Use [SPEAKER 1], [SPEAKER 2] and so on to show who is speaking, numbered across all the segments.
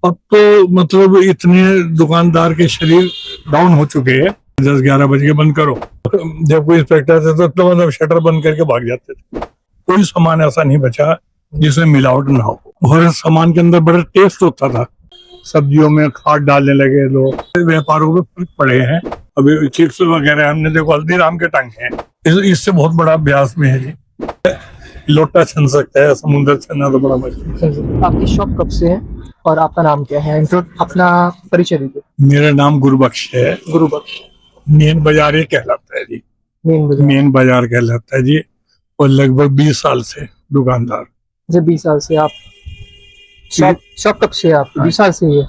[SPEAKER 1] अब तो मतलब इतने दुकानदार के शरीर डाउन हो चुके हैं। 10-11 बज के बंद करो। जब कोई इंस्पेक्टर थे तो मतलब शटर बंद करके भाग जाते थे। कोई सामान ऐसा नहीं बचा जिसमें मिलावट ना हो। और सामान के अंदर बड़ा टेस्ट होता था। सब्जियों में खाद डालने लगे लोग। व्यापारों में फर्क पड़े हैं। अभी चिप्स वगैरह हमने देखो हल्दीराम के टांगे हैं। इससे बहुत बड़ा अभ्यास में है जी। लोटा छन सकता है, समुद्र छनना तो बड़ा मुश्किल।
[SPEAKER 2] आपकी शॉप कब से है और आपका नाम क्या है? अपना परिचय दीजिए।
[SPEAKER 1] मेरा नाम गुरुबख्श है।
[SPEAKER 2] गुरुबख्श।
[SPEAKER 1] मेन बाजार ही कहलाता है जी।
[SPEAKER 2] मेन
[SPEAKER 1] मेन बाजार कहलाता है जी। और लगभग 20 साल से दुकानदार।
[SPEAKER 2] जब 20 साल से आप शॉप कब से है आपकी? 20 साल से ही है।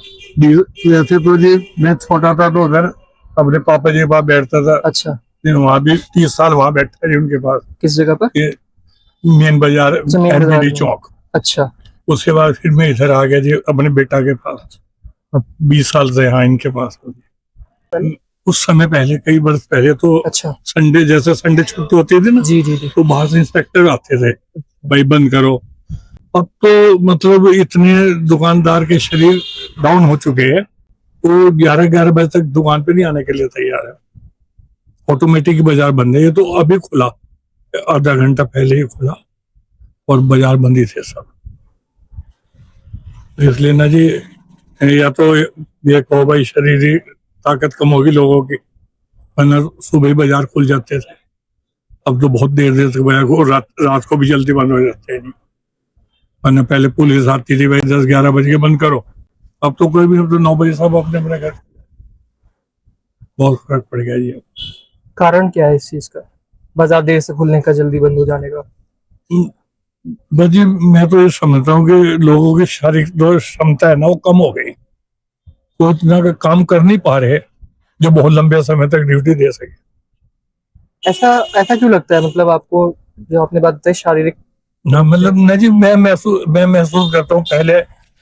[SPEAKER 1] वैसे तो जी मैं छोटा था तो उधर अपने पापा जी के पास बैठता था।
[SPEAKER 2] अच्छा।
[SPEAKER 1] वहाँ भी 30 साल वहाँ बैठा जी उनके पास।
[SPEAKER 2] किस जगह पर?
[SPEAKER 1] मेन बाजार एमबीडी चौक।
[SPEAKER 2] अच्छा।
[SPEAKER 1] उसके बाद फिर मैं इधर आ गया जी अपने बेटा के पास। अब 20 साल से यहाँ इनके पास। उस समय पहले कई वर्ष पहले तो
[SPEAKER 2] अच्छा।
[SPEAKER 1] संडे जैसे संडे छुट्टी होती थी ना
[SPEAKER 2] जी जी जी।
[SPEAKER 1] तो बाहर से इंस्पेक्टर आते थे, भाई बंद करो। अब तो मतलब इतने दुकानदार के शरीर डाउन हो चुके हैं तो 11-11 बजे तक दुकान पे नहीं आने के लिए तैयार है। ऑटोमेटिक बाजार बंद है। ये तो अभी खुला, आधा घंटा पहले ही खुला और बाजार बंद ही थे सब। इसलिए ना जी, या तो ये कहो भाई शरीर ताकत कम होगी लोगों की, वरना सुबह ही बाजार खुल जाते थे। अब तो बहुत देर देर तक बाजार को, रात को भी जल्दी बंद हो जाते हैं जी। वरना पहले पुलिस आती थी भाई 10-11 बजे के बंद करो। अब तो कोई भी, अब तो 9 बजे सब अपने अपने घर। बहुत फर्क पड़ गया जी।
[SPEAKER 2] कारण क्या है इस चीज का, बाजार देर से खुलने का, जल्दी बंद हो जाने का?
[SPEAKER 1] बस जी मैं तो ये समझता हूँ कि लोगों की शारीरिक जो क्षमता है ना वो कम हो गई। वो इतना का काम कर नहीं पा रहे जो बहुत लंबे समय तक ड्यूटी दे सके।
[SPEAKER 2] ऐसा क्यों लगता है? मतलब आपको जो आपने बात बताई शारीरिक
[SPEAKER 1] ना, मतलब ना जी मैं महसूस करता हूँ। पहले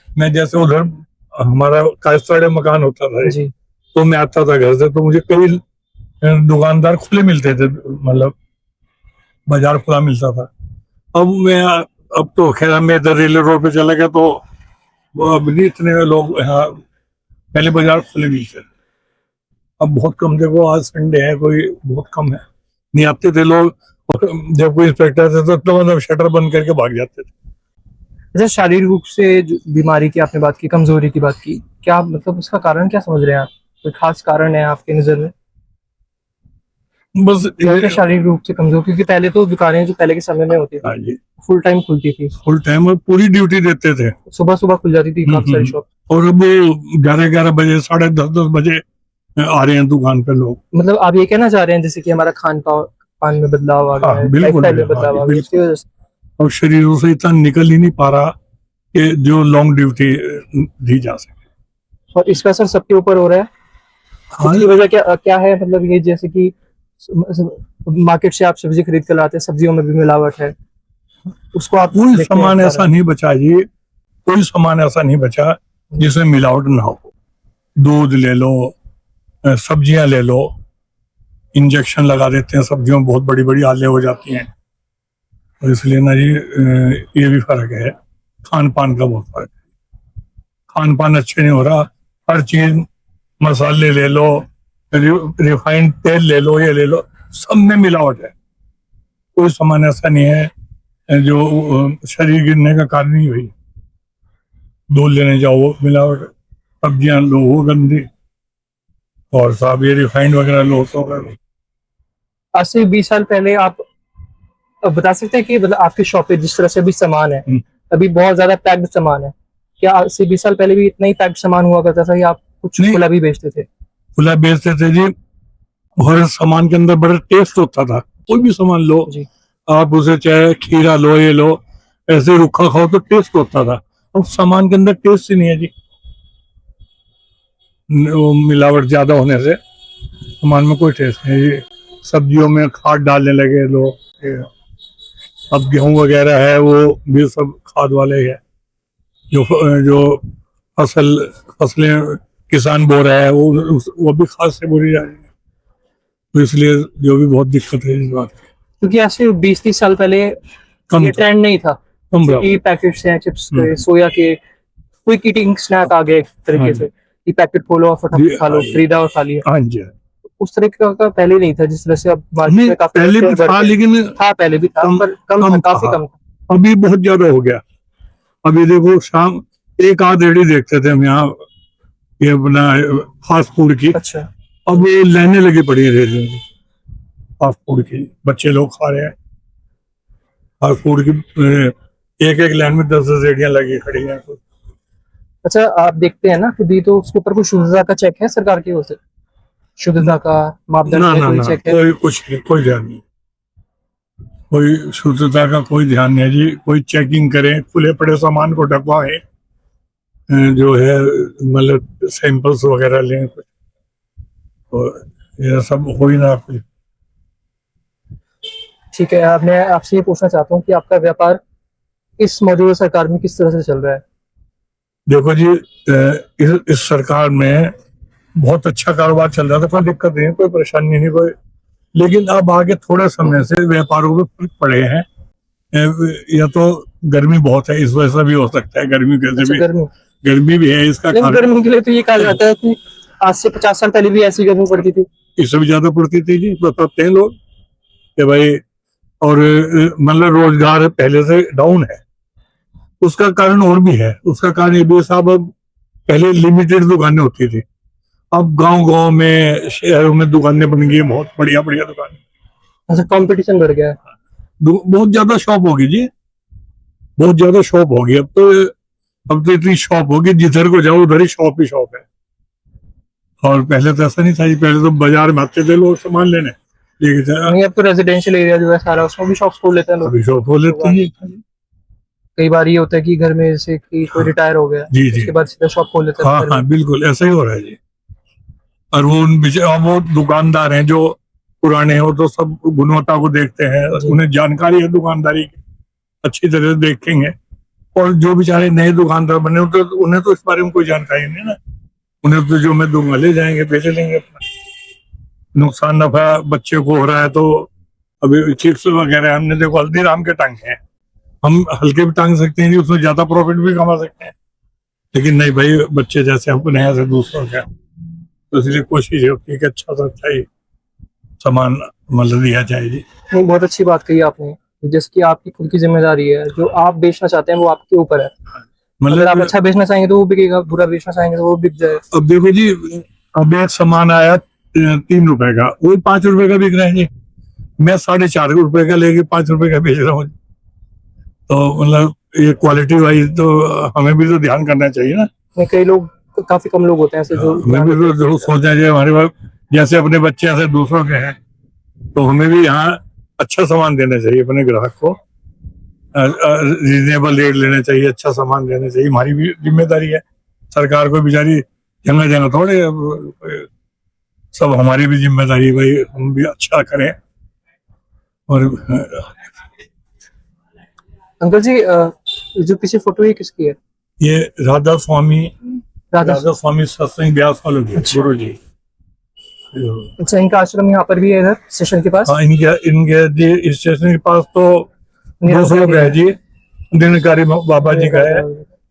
[SPEAKER 1] मैं जैसे उधर हमारा कायस्थाड़े मकान होता था
[SPEAKER 2] जी।
[SPEAKER 1] तो मैं आता था घर से तो मुझे कई दुकानदार खुले मिलते थे, मतलब बाजार खुला मिलता था। अब तो खैर मैं इधर रेलवे रोड पे चला गया तो अब नहीं इतने लोग यहाँ, पहले बाजार खुले मिलते थे। अब बहुत कम, देखो आज संडे है, कोई बहुत कम है, नहीं आते थे लोग। जब कोई इंस्पेक्टर थे तो मतलब शटर बंद करके भाग जाते थे।
[SPEAKER 2] जैसे शारीरिक रूप से जो बीमारी की आपने बात की, कमजोरी की बात की, क्या मतलब उसका कारण क्या समझ रहे हैं आप? कोई खास कारण है आपकी नजर में?
[SPEAKER 1] बस
[SPEAKER 2] क्या शारीरिक रूप से कमजोर? क्योंकि पहले तो दुकानें जो पहले के समय में होती थी फुल टाइम खुलती थी,
[SPEAKER 1] फुल टाइम और पूरी ड्यूटी देते थे।
[SPEAKER 2] सुबह सुबह खुल जाती थी काफी सारी शॉप।
[SPEAKER 1] और अब 11-11 बजे, 10:30 बजे आ रहे हैं दुकान पे लोग।
[SPEAKER 2] मतलब आप ये कहना चाह रहे हैं जैसे कि हमारा खान पान में बदलाव आ गया है, लाइफस्टाइल में बदलाव आ गया, इसकी वजह से
[SPEAKER 1] और शरीरों से इतना निकल ही नहीं पा रहा कि जो लॉन्ग ड्यूटी दी जा सके।
[SPEAKER 2] और इसका असर सबके ऊपर हो रहा है। इसकी वजह क्या है? मतलब ये जैसे कि मार्केट से आप सब्जी खरीद कर लाते हैं, सब्जियों में भी मिलावट है, उसको आप
[SPEAKER 1] कोई सामान ऐसा नहीं बचा जी, कोई सामान ऐसा नहीं बचा जिसमें मिलावट ना हो। दूध ले लो, सब्जियां ले लो, इंजेक्शन लगा देते हैं सब्जियों में, बहुत बड़ी बड़ी आले हो जाती हैं। तो इसलिए ना जी ये भी फर्क है, खान पान का बहुत फर्क है। खान पान अच्छे नहीं हो रहा। हर चीज, मसाले ले लो, रिफाइंड तेल ले लो, ये ले लो, सब में मिलावट है। कोई सामान ऐसा नहीं है जो शरीर गिरने का कारण नहीं हुई। दूध लेने जाओ वो मिलावट, सब्जियां लो वो गंदी, और साहब ये रिफाइंड वगैरह लो तो।
[SPEAKER 2] आज से 20 साल पहले आप बता सकते हैं कि मतलब आपकी शॉप पे जिस तरह से अभी सामान है, अभी बहुत ज्यादा पैक्ड सामान है, क्या आज से 20 साल पहले भी इतना ही पैक्ड सामान हुआ करता था या आप कुछ खुला भी बेचते थे?
[SPEAKER 1] खुला बेचते थे जी। और सामान के अंदर बड़ा टेस्ट होता था। कोई भी सामान लो जी, आप उसे चाहे खीरा लो, ये लो, ऐसे रुखा खाओ तो टेस्ट होता था। अब सामान के अंदर टेस्ट ही नहीं है जी। मिलावट ज्यादा होने से सामान में कोई टेस्ट नहीं है। सब्जियों में खाद डालने लगे लोग। अब गेहूं वगैरह है वो भी सब खाद वाले है। जो फसलें किसान बो रहा है वो भी खाद से बोरी जा रही है। तो इसलिए जो भी बहुत दिक्कत है इस बात की।
[SPEAKER 2] क्योंकि आज से 20-30 साल पहले ये ट्रेंड नहीं था कि पैकेट्स हैं चिप्स के, सोया के, क्विक ईटिंग स्नैक आ गया एक तरीके
[SPEAKER 1] हाँ
[SPEAKER 2] से कि पैकेट खोलो और फटाफट
[SPEAKER 1] जी,
[SPEAKER 2] खा लो, खरीदा और खा लिया।
[SPEAKER 1] हाँ जी।
[SPEAKER 2] उस तरह का पहले नहीं था जिस तरह से अब मार्केट
[SPEAKER 1] नहीं
[SPEAKER 2] में काफी
[SPEAKER 1] पहले भी
[SPEAKER 2] शेयर बढ़
[SPEAKER 1] था
[SPEAKER 2] गया।
[SPEAKER 1] लेकिन
[SPEAKER 2] था पहले भी था
[SPEAKER 1] कम
[SPEAKER 2] पर कम था,
[SPEAKER 1] कम
[SPEAKER 2] काफी
[SPEAKER 1] था।
[SPEAKER 2] कम था।
[SPEAKER 1] अभी बहुत ज्यादा हो गया। अभी देखो शाम एक आध रेडी देखते थे हम यहाँ, ये अपना फास्ट फूड की।
[SPEAKER 2] अच्छा,
[SPEAKER 1] अब ये लाइनें लगी पड़ी है रेडी फास्ट फूड की, बच्चे लोग खा रहे हैं फास्ट फूड की। एक एक लाइन में 10-10 रेडियां लगी खड़ी हैं।
[SPEAKER 2] अच्छा आप देखते हैं ना खुद ही, तो उसके ऊपर कोई शुद्धता का चेक है सरकार की ओर से? शुद्धता का मापदंड
[SPEAKER 1] ना
[SPEAKER 2] है,
[SPEAKER 1] ना
[SPEAKER 2] कोई
[SPEAKER 1] ना,
[SPEAKER 2] चेक है?
[SPEAKER 1] कोई कुछ नहीं, कोई ध्यान नहीं, कोई शुद्धता का कोई ध्यान नहीं है जी। कोई चेकिंग करें, खुले पड़े सामान को ढकवाएं, जो है मतलब सैंपल्स वगैरह लें कुछ, तो ये सब हो ही ना कुछ।
[SPEAKER 2] ठीक है, अब मैं आपसे ये पूछना चाहता हूँ कि आपका व्यापार इस मौजूदा सरकार में किस तरह से चल रहा है?
[SPEAKER 1] देखो जी, इस सरकार में बहुत अच्छा कारोबार चल रहा था, कोई दिक्कत नहीं, कोई परेशानी नहीं, कोई। लेकिन अब आगे थोड़े समय से व्यापारों में फर्क पड़े हैं। या तो गर्मी बहुत है, इस वजह से भी हो सकता है, गर्मी कैसे
[SPEAKER 2] अच्छा,
[SPEAKER 1] भी,
[SPEAKER 2] गर्मी।
[SPEAKER 1] गर्मी भी है इसका
[SPEAKER 2] लेकिन
[SPEAKER 1] कारण।
[SPEAKER 2] गर्मी के लिए तो ये कहा जाता है कि आज से 50 साल पहले भी ऐसी गर्मी पड़ती थी।
[SPEAKER 1] इससे भी ज्यादा पड़ती थी जी, बताते हैं लोग कि भाई। और मतलब रोजगार पहले से डाउन है, उसका कारण और भी है। उसका कारण ये भी साहब, अब पहले लिमिटेड दुकानें होती थी, अब गांव गांव में शहरों में दुकानें बन गई, बहुत बढ़िया बढ़िया दुकानें।
[SPEAKER 2] अच्छा, कंपटीशन बढ़ गया है।
[SPEAKER 1] बहुत ज्यादा शॉप होगी जी, बहुत ज्यादा शॉप होगी अब तो इतनी शॉप होगी, जिधर को जाओ उधर ही शॉप है। और पहले तो ऐसा नहीं था जी, पहले तो बाजार में आते थे लोग सामान लेने, लेकिन
[SPEAKER 2] नहीं, अब तो रेजिडेंशियल एरिया जो है सारा, उसमें भी शॉप खोल लेते हैं लोग।
[SPEAKER 1] अभी शॉप हो लेते हैं।
[SPEAKER 2] कई बार ये होता है कि घर में जैसे कि कोई रिटायर हो गया,
[SPEAKER 1] जी जी,
[SPEAKER 2] उसके बाद सीधा शॉप खोल लेते हैं
[SPEAKER 1] हाँ
[SPEAKER 2] घर
[SPEAKER 1] हाँ
[SPEAKER 2] में।
[SPEAKER 1] बिल्कुल ऐसा ही हो रहा है जी। और वो दुकानदार हैं जो पुराने हैं, वो तो सब गुणवत्ता को देखते हैं,
[SPEAKER 2] जी।
[SPEAKER 1] उन्हें जानकारी है दुकानदारी की, अच्छी तरह से देखेंगे। और जो बेचारे नए दुकानदार बने उन्हें तो इस बारे में कोई जानकारी नहीं ना, उन्हें तो जो मैं दूंगा ले जाएंगे, बेच लेंगे अपना। नुकसान नफा बच्चे को हो रहा है तो अभी चिप्स वगैरह हमने देखो हल्दीराम के टांगे हैं, हम हल्के भी टांग सकते हैं जी, उसमें ज्यादा प्रॉफिट भी कमा सकते हैं। लेकिन नहीं भाई, बच्चे जैसे अपने यहाँ से दूसरों के, तो इसलिए कोशिश होती है कि अच्छा से अच्छा ही सामान मतलब दिया जाए जी।
[SPEAKER 2] नहीं, बहुत अच्छी बात कही आपने, जैसे कि आपकी खुद की जिम्मेदारी है, जो आप बेचना चाहते हैं वो आपके ऊपर है। अगर आप
[SPEAKER 1] मतलब
[SPEAKER 2] अच्छा बेचना चाहेंगे तो वो बिकेगा, बुरा बेचना चाहेंगे तो वो बिक जाए।
[SPEAKER 1] अब देखो जी, अब एक सामान आया 3 रुपए का, वही 5 रुपए का बिक रहा है जी, मैं 4.5 रुपए का लेके 5 रुपए का बेच रहा हूँ। तो मतलब ये क्वालिटी वाइज तो हमें भी तो ध्यान करना चाहिए ना।
[SPEAKER 2] नहीं, कई लोग, काफी कम लोग होते हैं ऐसे जो
[SPEAKER 1] हमें भी तो जरूर सोचना चाहिए, हमारे पास जैसे अपने बच्चे ऐसे दूसरों के हैं, तो हमें भी यहाँ अच्छा सामान देना चाहिए अपने ग्राहक को, रीजनेबल रेट लेना चाहिए, अच्छा सामान देना चाहिए, हमारी भी जिम्मेदारी है। सरकार को बेचारी जगह जगह थोड़े, सब हमारी भी जिम्मेदारी है भाई, हम भी अच्छा करें। और
[SPEAKER 2] अंकल जी, जो पीछे फोटो है किसकी है?
[SPEAKER 1] ये राधा स्वामी
[SPEAKER 2] राधा।
[SPEAKER 1] स्वामी सत्संग व्यास वालों की
[SPEAKER 2] अच्छा।
[SPEAKER 1] गुरु जी।
[SPEAKER 2] अच्छा, इनका आश्रम यहाँ पर भी है, इधर स्टेशन के पास?
[SPEAKER 1] हाँ, इनके जी स्टेशन के पास तो 200 का है जी, दिनकारी बाबा जी का है,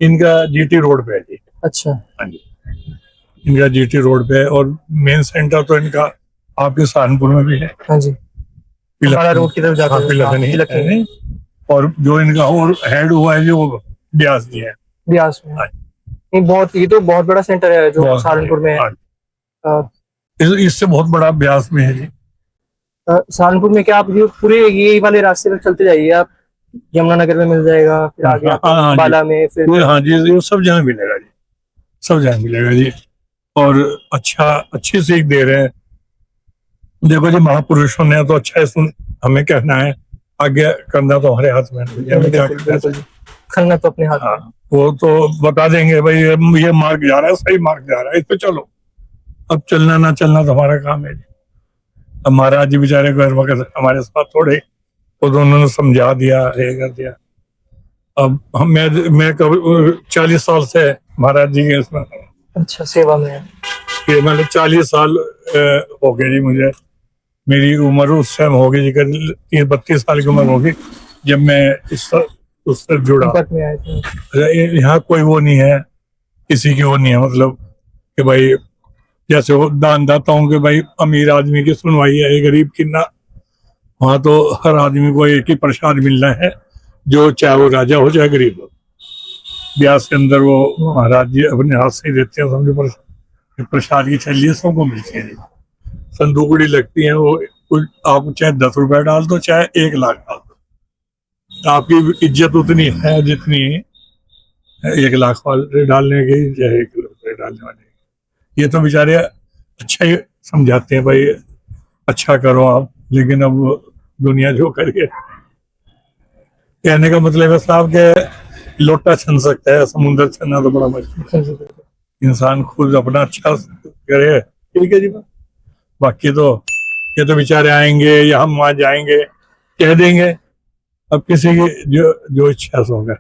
[SPEAKER 1] इनका जीटी रोड पे है जी।
[SPEAKER 2] अच्छा,
[SPEAKER 1] हाँ जी, इनका जीटी रोड पे है, और मेन सेंटर तो इनका आपके सहारनपुर में भी है।
[SPEAKER 2] हाँ जी, हमारा रोड की तरफ जाता है।
[SPEAKER 1] पिलखनी। और जो इनका और हेड हुआ है जो वो ब्यास जी है।
[SPEAKER 2] ब्यास में।
[SPEAKER 1] हाँ।
[SPEAKER 2] ये तो बहुत बड़ा सेंटर है जो सहारनपुर में है।
[SPEAKER 1] हाँ। इससे बहुत बड़ा ब्यास में है जी।
[SPEAKER 2] सहारनपुर में क्या आप ये पूरे ये वाले रास्ते पर चलते जाइए, आप यमुनानगर में मिल जाएगा, फिर आगे
[SPEAKER 1] हाँ,
[SPEAKER 2] बाला में, फिर
[SPEAKER 1] हाँ जी, ये सब जगह मिलेगा जी, सब जगह मिलेगा जी। और अच्छी सीख दे रहे हैं। देखो जी, महापुरुषों ने तो अच्छा है, हमें कहना है, आगे करना तो हमारे हाथ में है।
[SPEAKER 2] करना तो अपने हाथ में।
[SPEAKER 1] वो तो बता देंगे भाई ये मार्ग जा रहा है, सही मार्ग जा रहा है, इस पे चलो। अब चलना ना चलना तो हमारा काम है जी। अब महाराज जी बेचारे को हर वक्त हमारे साथ थोड़े, वो तो उन्होंने समझा दिया, ये कर दिया। अब मैं 40 साल से महाराज जी के इसमें,
[SPEAKER 2] अच्छा, सेवा में है।
[SPEAKER 1] ये मतलब 40 साल हो गए जी मुझे। मेरी उम्र उस टाइम हो गई जी, 32 साल की उम्र होगी जब मैं उससे जुड़ा।
[SPEAKER 2] में आए थे।
[SPEAKER 1] यहाँ कोई वो नहीं है किसी की वो नहीं है, मतलब कि भाई जैसे वो दानदाताओं के भाई अमीर आदमी की सुनवाई है, गरीब की ना। वहां तो हर आदमी को एक ही प्रसाद मिलना है, जो चाहे वो राजा हो चाहे गरीब हो। ब्यास के अंदर वो महाराज जी अपने हाथ से ही देते हैं, समझो प्रसाद की छल्ली सबको मिलती है। संदूकड़ी लगती है, वो आप चाहे 10 रुपए डाल दो चाहे 1 लाख डाल दो, आपकी इज्जत उतनी है जितनी 1 लाख वाले डालने की चाहे 1 रुपए डालने वाले की। ये तो बेचारे अच्छा ही समझाते हैं भाई, अच्छा करो आप, लेकिन अब दुनिया जो करिए, कहने का मतलब है साहब के लोटा छन सकता है, समुंदर छनना तो बड़ा मुश्किल है। इंसान खुद अपना अच्छा करे, ठीक है जी। बाकी तो ये तो बेचारे आएंगे या हम वहां जाएंगे कह देंगे, अब किसी की जो जो इच्छा सो होगा।